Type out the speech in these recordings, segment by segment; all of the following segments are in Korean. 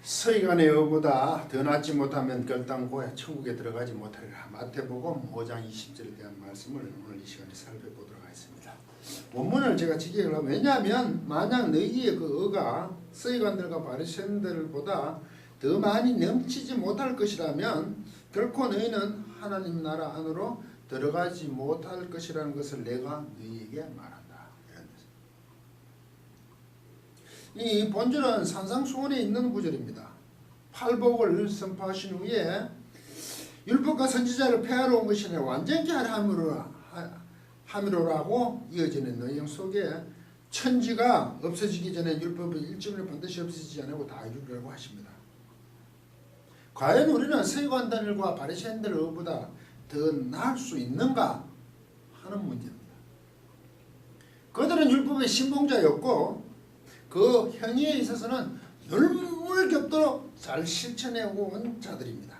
서기관의 의보다 더 낫지 못하면 결단코야 천국에 들어가지 못하리라. 마태복음 5장 20절에 대한 말씀을 오늘 이 시간에 살펴보도록 하겠습니다. 원문을 제가 직역을 하면, 왜냐하면 만약 너희의 그 의가 서기관들과 바리새인들보다 더 많이 넘치지 못할 것이라면 결코 너희는 하나님 나라 안으로 들어가지 못할 것이라는 것을 내가 너희에게 말한다. 이 본절은 산상수훈에 있는 구절입니다. 팔복을 선포하신 후에 율법과 선지자를 폐하러 온 것이 아니라 완전케 하라 함이로라고 이어지는 내용 속에 천지가 없어지기 전에 율법의 일점을 반드시 없어지지 않고 다 이루려고 하십니다. 과연 우리는 서기관들과 바리새인들보다 더 나을 수 있는가 하는 문제입니다. 그들은 율법의 신봉자였고 그 행위에 있어서는 눈물겹도록 잘 실천해 온 자들입니다.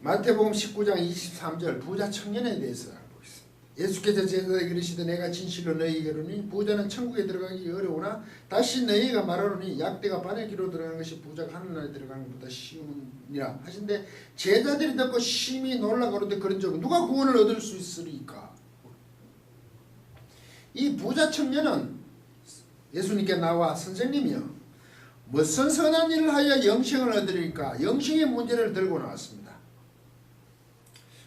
마태복음 19장 23절 부자 청년에 대해서 알아보겠습니다. 예수께서 제자들에게 이르시되 내가 진실로 너희에게 이르노니 부자는 천국에 들어가기 어려우나 다시 너희가 말하노니 약대가 바늘 귀로 들어가는 것이 부자가 하늘나라에 들어가는 것보다 쉬우니라 하신데 제자들이 듣고 심히 놀라가로되 그런 적 누가 구원을 얻을 수 있으리까? 이 부자 청년은 예수님께 나와 선생님이요 무슨 선한 일을 하여 영생을 얻으리까? 영생의 문제를 들고 나왔습니다.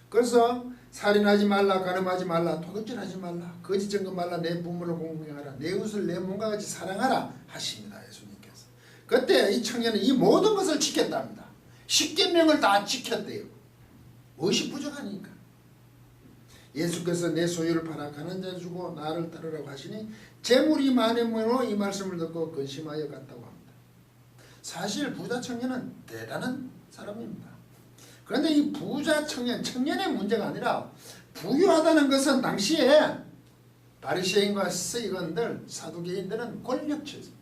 그래서 살인하지 말라, 간음하지 말라, 도둑질하지 말라, 거짓 증거 말라, 내 부모를 공경하라, 내 이웃을 내 몸과 같이 사랑하라 하십니다. 예수님께서. 그때 이 청년은 이 모든 것을 지켰답니다. 10계명을 다 지켰대요. 무엇이 부족하니까. 예수께서 내 소유를 팔아 가난한 자에 주고 나를 따르라고 하시니 재물이 많음으로 이 말씀을 듣고 근심하여 갔다고 합니다. 사실 부자 청년은 대단한 사람입니다. 그런데 이 부자 청년의 문제가 아니라 부유하다는 것은 당시에 바리새인과 서기관들, 사두개인들은 권력층이었습니다.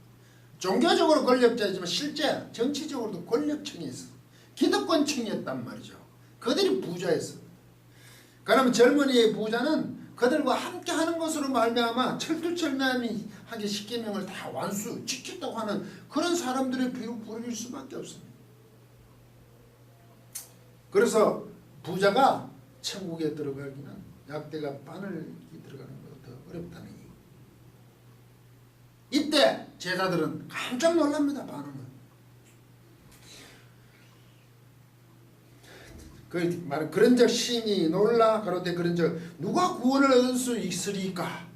종교적으로 권력자이지만 실제 정치적으로도 권력층이 있었어요. 기득권층이었단 말이죠. 그들이 부자였어요. 그러면 젊은이의 부자는 그들과 함께 하는 것으로 말미암아 철두철미하게 10계명을 다 완수 지켰다고 하는 그런 사람들의 부류일 수밖에 없습니다. 그래서 부자가 천국에 들어가기는 약대가 바늘이 들어가는 것보다 더 어렵다는 이유. 이때 제자들은 깜짝 놀랍니다. 반응은. 그런즉 심히 놀라 가로되 그런즉 누가 구원을 얻을 수 있으리까?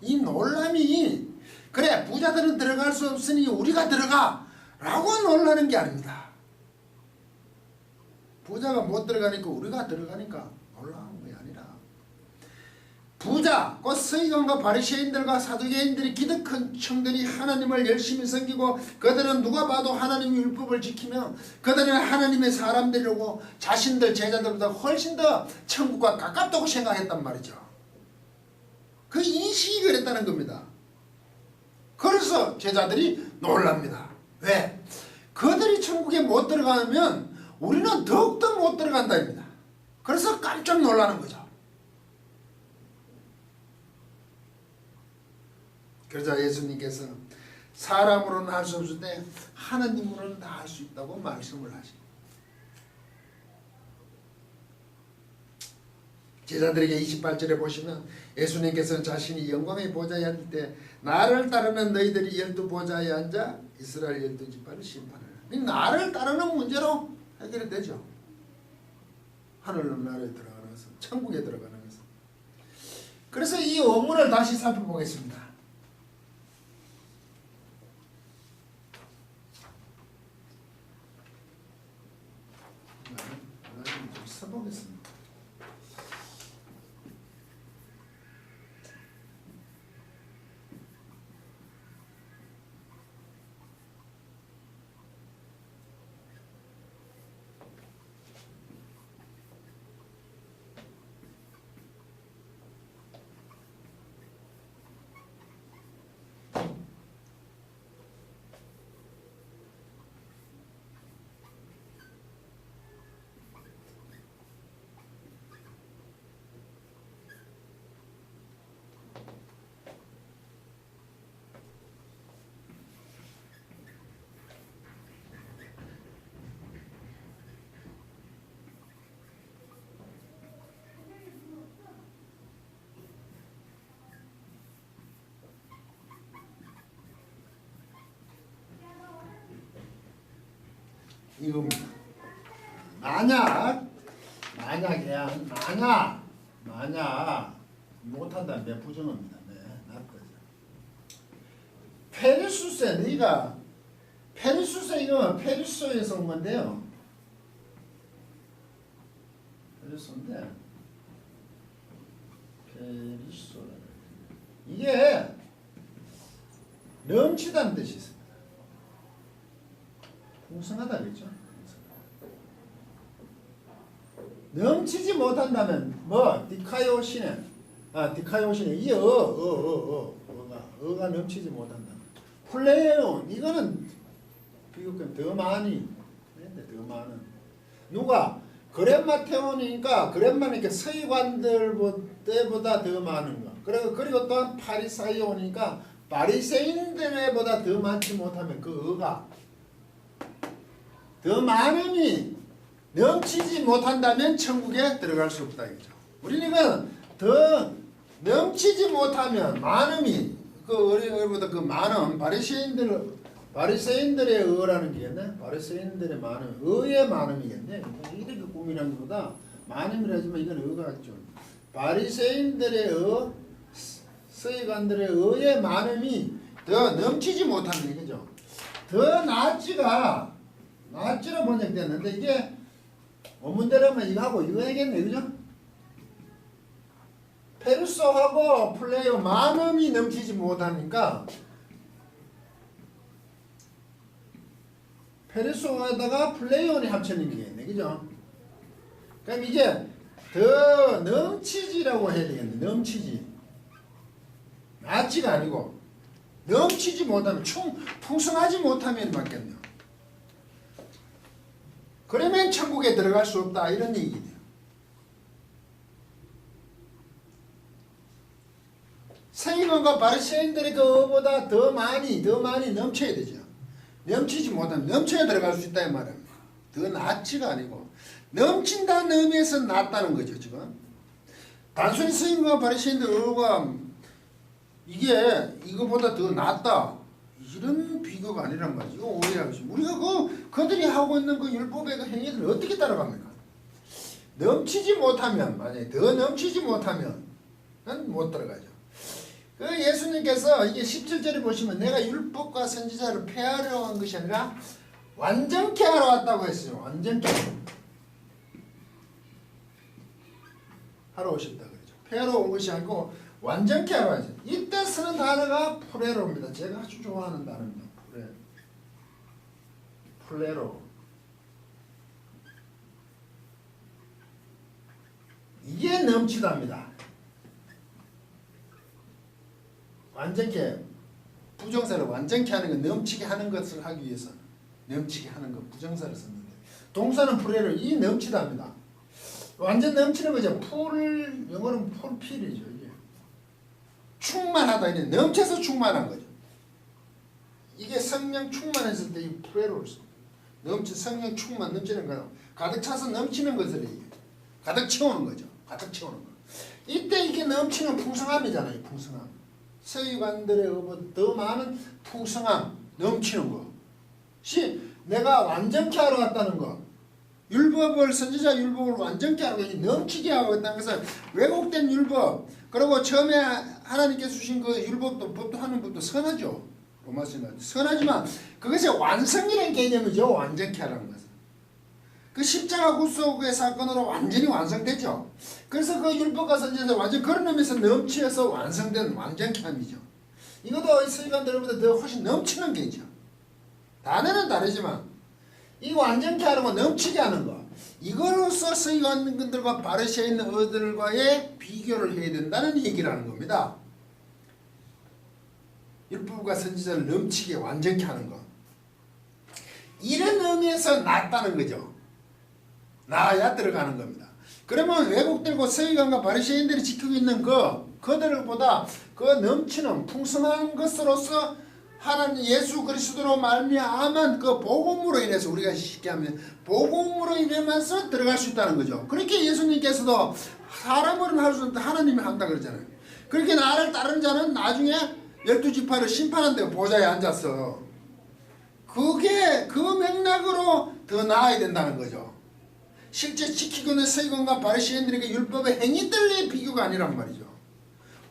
이 놀람이 그래 부자들은 들어갈 수 없으니 우리가 들어가 라고 놀라는 게 아닙니다. 부자가 못 들어가니까 우리가 들어가니까 놀라는 게 아니라 부자, 곧 서기관과 바리새인들과 사두개인들이 기득권층들이 하나님을 열심히 섬기고 그들은 누가 봐도 하나님의 율법을 지키며 그들은 하나님의 사람들이고 자신들 제자들보다 훨씬 더 천국과 가깝다고 생각했단 말이죠. 그 인식이 그랬다는 겁니다. 그래서 제자들이 놀랍니다. 왜? 그들이 천국에 못 들어가면 우리는 더욱더 못 들어간다입니다. 그래서 깜짝 놀라는 거죠. 그러자 예수님께서 사람으로는 할 수 없을 때 하나님으로는 다 할 수 있다고 말씀을 하십니다. 제자들에게 28절에 보시면 예수님께서는 자신이 영광의 보좌에 앉을 때 나를 따르는 너희들이 12보좌에 앉아 이스라엘 12지파를 심판하라. 나를 따르는 문제로 해결이 되죠. 하늘나라에 들어가는 것은, 천국에 들어가는 것은. 그래서 이 원문을 다시 살펴보겠습니다. 좀 써보겠습니다. 이겁니다. 만약 못한다면 몇 부정어입니다. 네, 나쁘죠. 페르수세 네가 페르수세 이거 페르소에서 온 건데요. 페르소인데 페르소 이게 넘치다는 뜻이 있습니다. 풍성하다 그랬죠. 넘치지 못한다면 뭐 디카요시네 이 어가 넘치지 못한다. 플레온 이거는 비교권 더 많이 더 많은 누가 그렘마테온이니까 그렘만 이렇게 서기관들 때보다 더 많은 거. 그리고 또한 파리사이온이니까 바리새인들보다 더 많지 못하면 그 어가 더 많음이 넘치지 못한다면 천국에 들어갈 수 없다 이거죠. 우리는 이건 더 넘치지 못하면 많음이 그 어린이보다 그 많음 바리새인들의 의라는 게겠네. 바리새인들의 많음, 의의 많음이겠네. 이렇게 꾸미는 것보다 많음이라지만 이건 의가 같죠. 바리새인들의 의, 서기관들의 의의 많음이 더 넘치지 못하는 거죠. 더 낫지로 번역됐는데 이게 원문대로면 이거하고 이거 해야겠네, 그죠? 페르소하고 플레이어 많음이 넘치지 못하니까 페르소에다가 플레이온이 합쳐진 게겠네, 그죠? 그럼 이제 더 넘치지라고 해야 되겠네, 넘치지. 낫지가 아니고 넘치지 못하면 풍성하지 못하면 맞겠네요. 그러면 천국에 들어갈 수 없다 이런 얘기네요. 서기관과 바리새인들의 그보다 더 많이 넘쳐야 되죠. 넘치지 못하면 넘쳐야 들어갈 수 있다 이 말입니다. 더 낫지가 아니고 넘친다는 의미에서 낫다는 거죠. 지금 단순히 서기관과 바리새인들 의가 이게 이거보다 더 낫다 이런 비교가 아니란 말이죠. 이거 오해하고 있습니다. 우리가 그들이 하고 있는 그 율법의 그 행위들을 어떻게 따라갑니까? 넘치지 못하면 만약에 더 넘치지 못하면 못 들어가죠. 그 예수님께서 이게 17절에 보시면 내가 율법과 선지자를 폐하려 한 것이 아니라 완전케 하러 왔다고 했어요. 완전케 하러 오셨다 그러죠. 폐하러 온 것이 아니고 완전케 하러 왔어요. 이때 쓰는 단어가 프레로입니다. 제가 아주 좋아하는 단어입니다. 플레로. 이게 넘치답니다. 완전케 부정사를 완전케 하는 건 넘치게 하는 것을 하기 위해서 넘치게 하는 것 부정사를 썼는데 동사는 프레로 이 넘치답니다. 완전 넘치는 거죠. 영어는 풀필이죠. 이게 충만하다 이게 넘쳐서 충만한 거죠. 이게 성령 충만했을 때 이 프레로를 씁니다. 성령 충만 넘치는 거는 가득 차서 넘치는 것을 얘기해요. 가득 채우는 거죠. 가득 채우는 거. 이때 이게 넘치는 풍성함이잖아요. 풍성함. 서기관들의 더 많은 풍성함, 넘치는 것이 내가 완전케 하러 왔다는 것. 율법을 선지자 율법을 완전케 하러 넘치게 하고 있다는 것은 왜곡된 율법 그리고 처음에 하나님께서 주신 그 율법도 법도 하는 법도 선하죠. 로마서는 선하지만 그것이 완성이라는 개념이죠. 완전케 하라는 것은. 그 십자가 구속의 사건으로 완전히 완성되죠. 그래서 그 율법과 선지자 완전 그런 의미에서 넘치어서 완성된 완전케 함이죠. 이것도 서기관들보다 더 훨씬 넘치는 게죠. 단어는 다르지만 이 완전케 하는 거 넘치게 하는 거 이거로서 서기관들과 바리새인들과의 비교를 해야 된다는 얘기를 하는 겁니다. 율법과 선지자를 넘치게 완전케 하는 거 이런 의미에서 낫다는 거죠. 나아야 들어가는 겁니다. 그러면 외국들과 서기관과 바리새인들이 지키고 있는 그들보다 그 넘치는 풍성한 것으로서 하나님 예수 그리스도로 말미암은 그 복음으로 인해서 우리가 쉽게 하면 복음으로 인해서 들어갈 수 있다는 거죠. 그렇게 예수님께서도 사람으로는 할 수 없는데 하나님이 한다 그러잖아요. 그렇게 나를 따른 자는 나중에 12지파를 심판한다고 보좌에 앉아서 그게 그 맥락으로 더 나아야 된다는 거죠. 실제 지키고 있는 서기관과 바리새인들에게 율법의 행위들의 비교가 아니란 말이죠.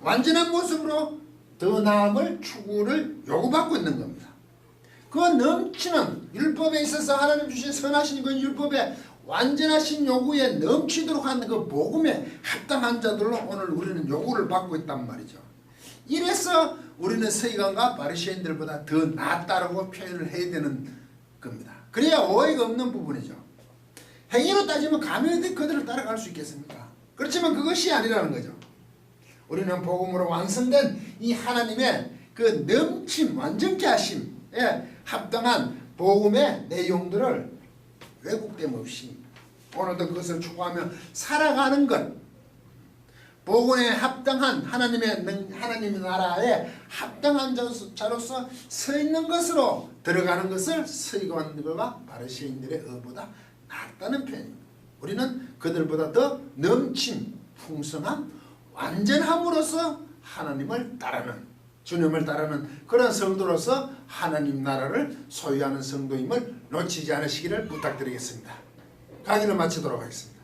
완전한 모습으로 더 나음을 추구를 요구받고 있는 겁니다. 그 넘치는 율법에 있어서 하나님 주신 선하신 그 율법의 완전하신 요구에 넘치도록 하는 그 복음에 합당한 자들로 오늘 우리는 요구를 받고 있단 말이죠. 이래서 우리는 서기관과 바리새인들보다 더 낫다라고 표현을 해야 되는 겁니다. 그래야 오해가 없는 부분이죠. 행위로 따지면 감히 어떻게 그들을 따라갈 수 있겠습니까? 그렇지만 그것이 아니라는 거죠. 우리는 복음으로 완성된 이 하나님의 그 넘침 완전케 하심에 합당한 복음의 내용들을 왜곡됨 없이 오늘도 그것을 추구하며 살아가는 것, 복음에 합당한 하나님의 나라에 합당한 자로서 서 있는 것으로 들어가는 것을 서기관들과 바리새인들의 의보다 낫다는 표현입니다. 우리는 그들보다 더 넘침, 풍성함, 완전함으로써 하나님을 따르는, 주님을 따르는 그런 성도로서 하나님 나라를 소유하는 성도임을 놓치지 않으시기를 부탁드리겠습니다. 강의를 마치도록 하겠습니다.